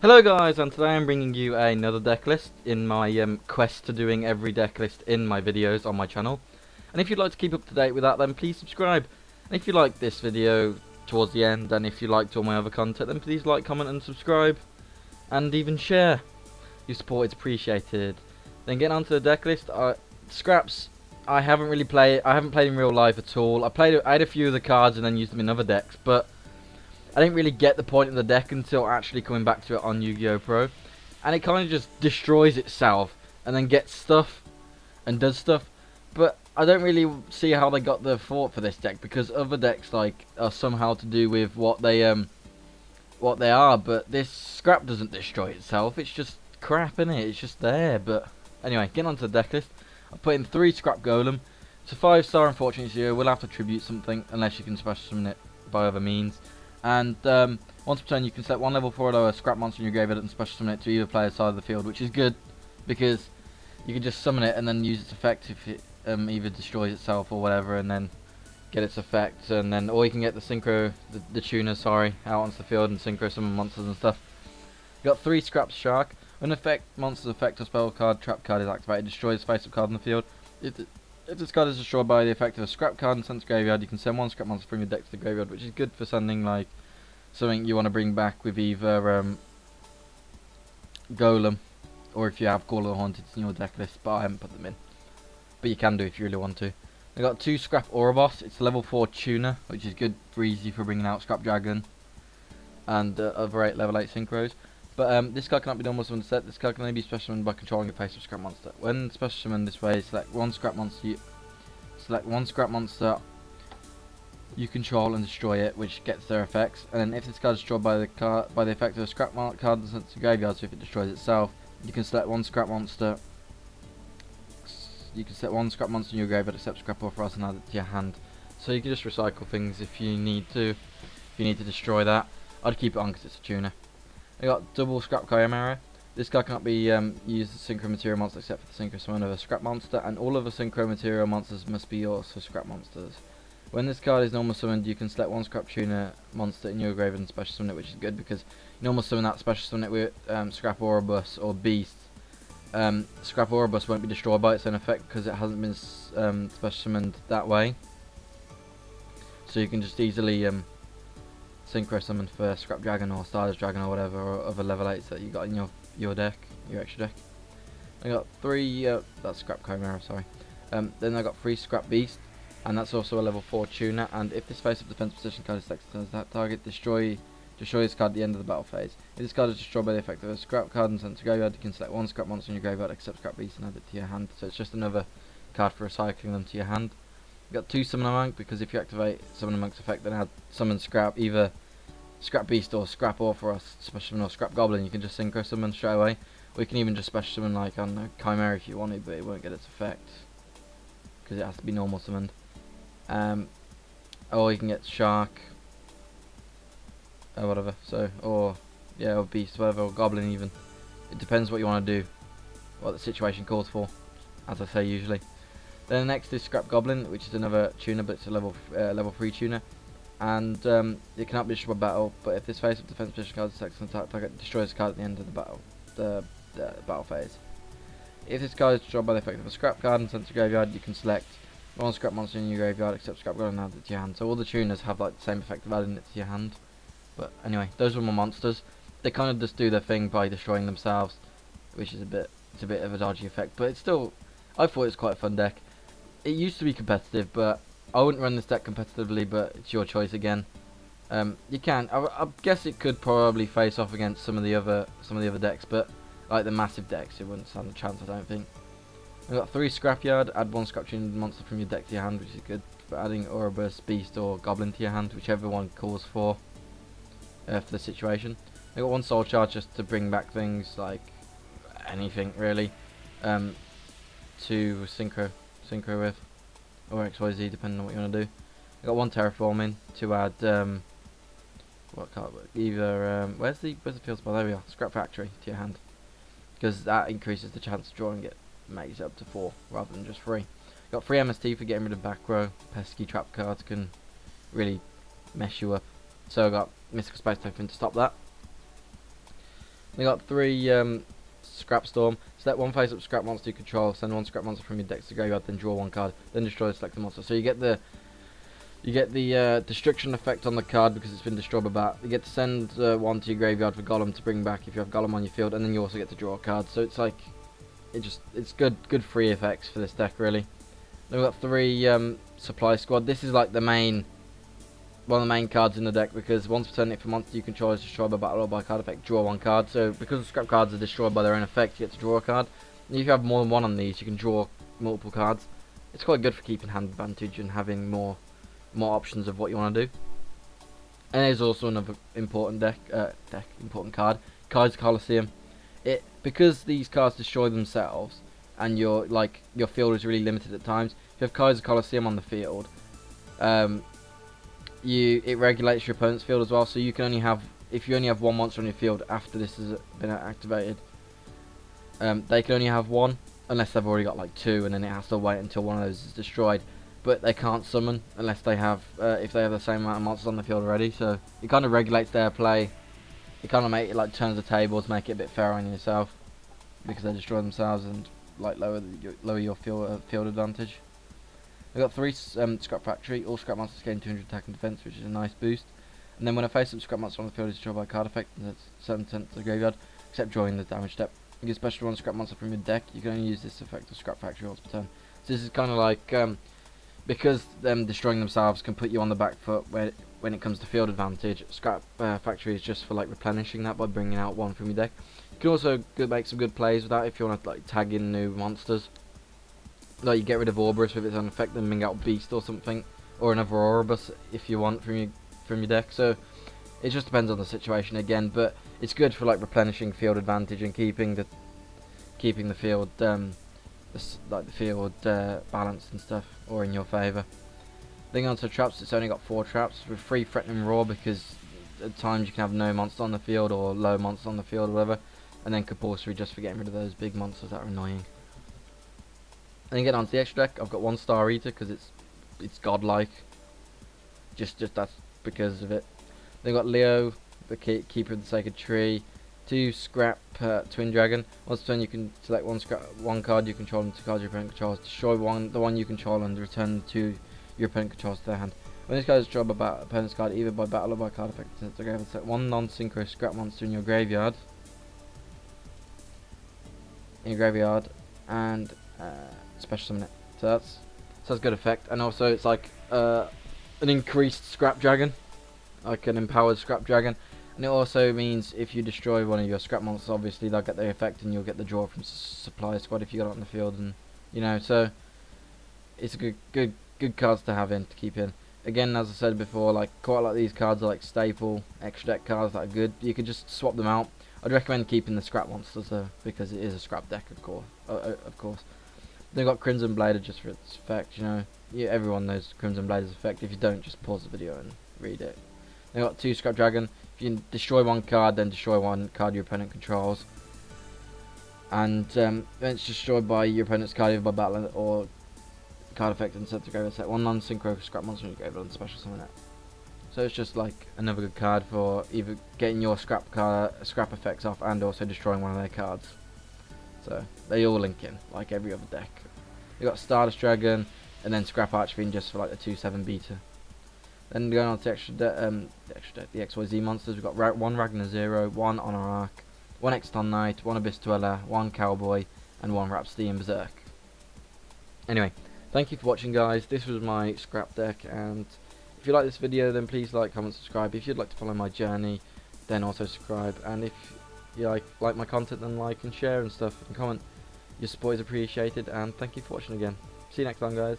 Hello guys, and today I'm bringing you another deck list in my quest to doing every deck list in my videos on my channel. And if you'd like to keep up to date with that, then please subscribe. And if you like this video towards the end, and if you liked all my other content, then please like, comment and subscribe. And even share. Your support is appreciated. Then getting onto the deck list, scraps, I haven't played in real life at all. I had a few of the cards and then used them in other decks, but I didn't really get the point of the deck until actually coming back to it on Yu-Gi-Oh! Pro. And it kind of just destroys itself and then gets stuff and does stuff. But I don't really see how they got the thought for this deck, because other decks like are somehow to do with what they are, but this scrap doesn't destroy itself. It's just crap, innit? It's just there. But anyway, getting onto the deck list, I put in 3 scrap golem. It's a 5-star unfortunate Yugioh. We'll have to tribute something unless you can special summon it by other means. And once per turn, you can select 1 level 4 or lower scrap monster in your graveyard and special summon it to either player's side of the field, which is good because you can just summon it and then use its effect if it either destroys itself or whatever, and then get its effect. And then, or you can get the synchro, the tuner, out onto the field and synchro summon monsters and stuff. You got 3 scrap shark. When monster's effect or spell card, trap card is activated, destroys face-up card in the field. If this card is destroyed by the effect of a scrap card and sent to graveyard, you can send 1 scrap monster from your deck to the graveyard, which is good for sending like something you want to bring back with either golem, or if you have Call of the Haunted in your deck list, but I haven't put them in. But you can do if you really want to. I got 2 scrap Ouroboros. It's a level 4 tuner, which is good for easy for bringing out scrap dragon and other 8 level 8 synchros. But this card cannot be normal summoned set. This card can only be special summoned by controlling a face of scrap monster. When special summoned this way, select 1 scrap monster. Select 1 scrap monster you control and destroy it, which gets their effects. And then if this card is destroyed by the effect of a scrap card and sent to the graveyard, so if it destroys itself, you can select 1 scrap monster. You can set 1 scrap monster in your graveyard, except scrap or frost, and add it to your hand. So you can just recycle things if you need to. If you need to destroy that, I'd keep it on because it's a tuner. I got double scrap chimera. This card cannot be used as synchro material monster except for the synchro summon of a scrap monster, and all other synchro material monsters must be yours for scrap monsters. When this card is normal summoned, you can select 1 scrap tuner monster in your graveyard and special summon it, which is good because normal summon that, special summon it with scrap Ouroboros or beast. Scrap Ouroboros won't be destroyed by its own effect because it hasn't been special summoned that way. So you can just easily synchro summon for scrap dragon or stardust dragon or whatever, or other level 8s that you got in your deck, your extra deck. I got 3 that's scrap chimera, sorry. Then I got 3 scrap beast, and that's also a level 4 tuner. And if this face-up defense position card is selected as that target, destroy this card at the end of the battle phase. If this card is destroyed by the effect of a scrap card and sent to graveyard, you can select 1 scrap monster in your graveyard except scrap beast and add it to your hand. So it's just another card for recycling them to your hand. You got 2 Summoner Monk, because if you activate Summoner Monk's effect, then add summon scrap, either scrap beast or scrap Ouroboros, special summon, or scrap goblin. You can just synchro summon straight away, or you can even just special summon like, I don't know, chimera if you wanted, but it won't get its effect because it has to be normal summoned. Or you can get shark, or whatever. So, or yeah, or beast, whatever, or goblin even. It depends what you want to do, what the situation calls for, as I say usually. Then next is scrap goblin, which is another tuner, but it's a level 3 tuner, and it cannot be destroyed by battle. But if this face-up defense position card is selected on attack target, destroys the card at the end of the battle, the battle phase. If this card is destroyed by the effect of a scrap card and sent to graveyard, you can select 1 scrap monster in your graveyard except scrap goblin and add it to your hand. So all the tuners have like the same effect of adding it to your hand. But anyway, those were my monsters. They kind of just do their thing by destroying themselves, which is a bit of a dodgy effect. But it's still, I thought it was quite a fun deck. It used to be competitive, but I wouldn't run this deck competitively. But it's your choice again. You can. I guess it could probably face off against some of the other decks, but like the massive decks, it wouldn't stand a chance, I don't think. I've got 3 scrapyard. Add 1 scrap tuner monster from your deck to your hand, which is good for adding Ouroboros, beast, or goblin to your hand, whichever one calls for the situation. I got 1 soul charge just to bring back things like anything really, to synchro with, or XYZ depending on what you want to do. I got 1 terraforming to add what card? Either where's the field spell? There we are. Scrap factory to your hand, because that increases the chance of drawing it. Makes it up to 4 rather than just 3. Got 3 MST for getting rid of back row. Pesky trap cards can really mess you up. So I got Mystical Space Token to stop that. They got 3 Scrap Storm. Select 1 face-up scrap monster you control, send 1 scrap monster from your deck to the graveyard, then draw 1 card, then destroy the selected monster. So you get the destruction effect on the card because it's been destroyed by bat. You get to send 1 to your graveyard for Golem to bring back if you have Golem on your field, and then you also get to draw a card. So it's like, it's good free effects for this deck really. Then we've got 3 Supply Squad. This is like the main, one of the main cards in the deck, because once per turn if a monster you control is destroyed by battle or by card effect, draw 1 card. So because the scrap cards are destroyed by their own effect, you get to draw a card. And if you have more than 1 on these, you can draw multiple cards. It's quite good for keeping hand advantage and having more options of what you want to do. And there's also another important important card, Kaiser Coliseum. Because these cards destroy themselves, and your field is really limited at times. If you have Kaiser Coliseum on the field, it regulates your opponent's field as well. So you can only have, if you only have 1 monster on your field after this has been activated, they can only have 1 unless they've already got like 2, and then it has to wait until 1 of those is destroyed. But they can't summon unless they have, if they have the same amount of monsters on the field already. So it kind of regulates their play. It kind of make it like turns the tables, make it a bit fairer on yourself, because they destroy themselves and like lower your field advantage. We've got 3 Scrap Factory. All scrap monsters gain 200 attack and defense, which is a nice boost. And then when a face-up scrap monster on the field is destroyed by a card effect, that's 7% to the graveyard, except drawing the damage step. You get special 1 scrap monster from your deck. You can only use this effect of Scrap Factory once per turn. So this is kind of like, because them destroying themselves can put you on the back foot when it comes to field advantage. Scrap Factory is just for like replenishing that by bringing out 1 from your deck. You can also make some good plays with that if you want to like tag in new monsters. Like you get rid of Orbrus with its own effect, then bring out Beast or something, or another Orbrus if you want from your deck. So it just depends on the situation again, but it's good for like replenishing field advantage and keeping the field balanced and stuff, or in your favour. Then on to traps, it's only got 4 traps with 3 Threatening Roar, because at times you can have no monster on the field or low monster on the field or whatever, and then Compulsory just for getting rid of those big monsters that are annoying. And then get on to the extra deck, I've got 1 Star Eater because it's godlike. Just that's because of it. Then got Leo, the Keeper of the Sacred Tree. 2 Scrap Twin Dragon. Once per turn you can select 1 card you control and 2 cards your opponent controls. Destroy the one you control and return 2 your opponent controls to their hand. When this card is destroyed by opponent's card, either by battle or by card effect, select 1 non-synchro scrap monster in your graveyard. And special summon it. So that's good effect. And also it's like an increased scrap dragon, like an empowered scrap dragon. And it also means if you destroy one of your scrap monsters, obviously they'll get the effect and you'll get the draw from Supply Squad if you got it on the field, and so it's a good cards to have in, to keep in. Again, as I said before, like quite a lot of these cards are like staple extra deck cards that are good. You could just swap them out. I'd recommend keeping the scrap monsters though, because it is a scrap deck, of course. They've got Crimson Blader just for its effect, Yeah, everyone knows Crimson Blader's effect. If you don't, just pause the video and read it. They've got 2 Scrap Dragon. If you destroy 1 card, then destroy 1 card your opponent controls. And then it's destroyed by your opponent's card, either by battle or card effect, and set to graveyard. Set 1 non-synchro scrap monster in your graveyard and special summon it. So it's just like another good card for either getting your scrap effects off and also destroying one of their cards. So they all link in, like every other deck. You've got Stardust Dragon, and then Scrap Archfiend just for like the 2/7 beta. Then going on to the XYZ monsters, we've got 1 Ragnar Zero, 1 Honor Arc, 1 Exton Knight, 1 Abyss Dweller, 1 Cowboy, and 1 Rhapsody in Berserk. Anyway, thank you for watching, guys. This was my scrap deck, and if you like this video, then please like, comment, subscribe. If you'd like to follow my journey, then also subscribe. And if you like my content, then like and share and stuff and comment. Your support is appreciated, and thank you for watching again. See you next time, guys.